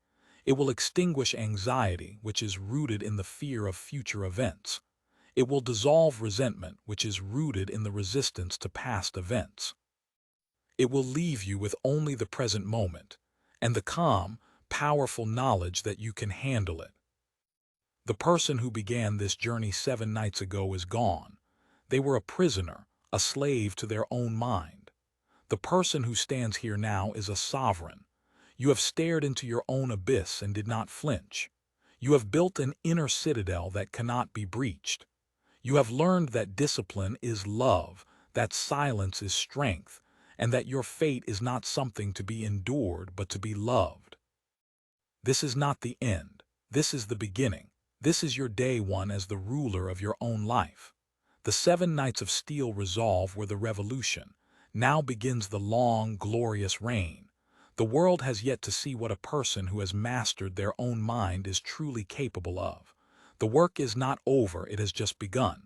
It will extinguish anxiety, which is rooted in the fear of future events. It will dissolve resentment, which is rooted in the resistance to past events. It will leave you with only the present moment and the calm, powerful knowledge that you can handle it. The person who began this journey 7 nights ago is gone. They were a prisoner, a slave to their own mind. The person who stands here now is a sovereign. You have stared into your own abyss and did not flinch. You have built an inner citadel that cannot be breached. You have learned that discipline is love, that silence is strength, and that your fate is not something to be endured but to be loved. This is not the end. This is the beginning. This is your day one as the ruler of your own life. The 7 nights of steel resolve were the revolution. Now begins the long, glorious reign. The world has yet to see what a person who has mastered their own mind is truly capable of. The work is not over, it has just begun.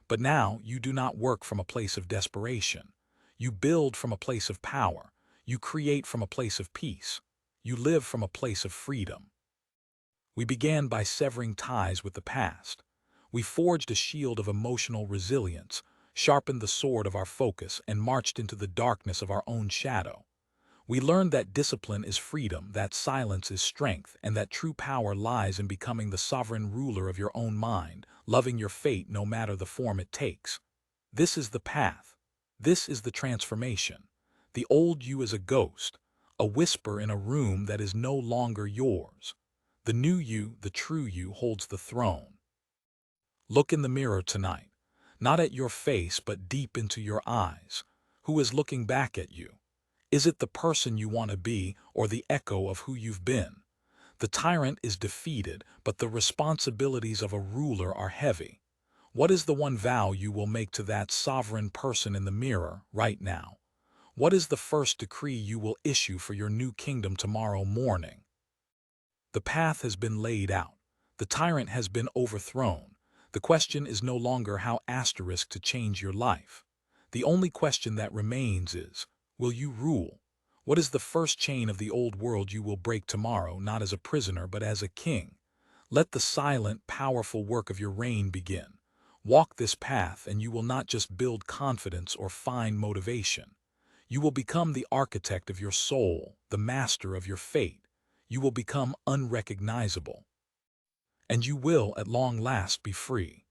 But now you do not work from a place of desperation. You build from a place of power. You create from a place of peace. You live from a place of freedom. We began by severing ties with the past. We forged a shield of emotional resilience, sharpened the sword of our focus, and marched into the darkness of our own shadow. We learned that discipline is freedom, that silence is strength, and that true power lies in becoming the sovereign ruler of your own mind, loving your fate no matter the form it takes. This is the path. This is the transformation. The old you is a ghost, a whisper in a room that is no longer yours. The new you, the true you, holds the throne. Look in the mirror tonight, not at your face but deep into your eyes. Who is looking back at you? Is it the person you want to be or the echo of who you've been? The tyrant is defeated, but the responsibilities of a ruler are heavy. What is the one vow you will make to that sovereign person in the mirror right now? What is the first decree you will issue for your new kingdom tomorrow morning? The path has been laid out. The tyrant has been overthrown. The question is no longer how asterisk to change your life. The only question that remains is, will you rule? What is the first chain of the old world you will break tomorrow, not as a prisoner but as a king? Let the silent, powerful work of your reign begin. Walk this path and you will not just build confidence or find motivation. You will become the architect of your soul, the master of your fate. You will become unrecognizable. And you will, at long last, be free.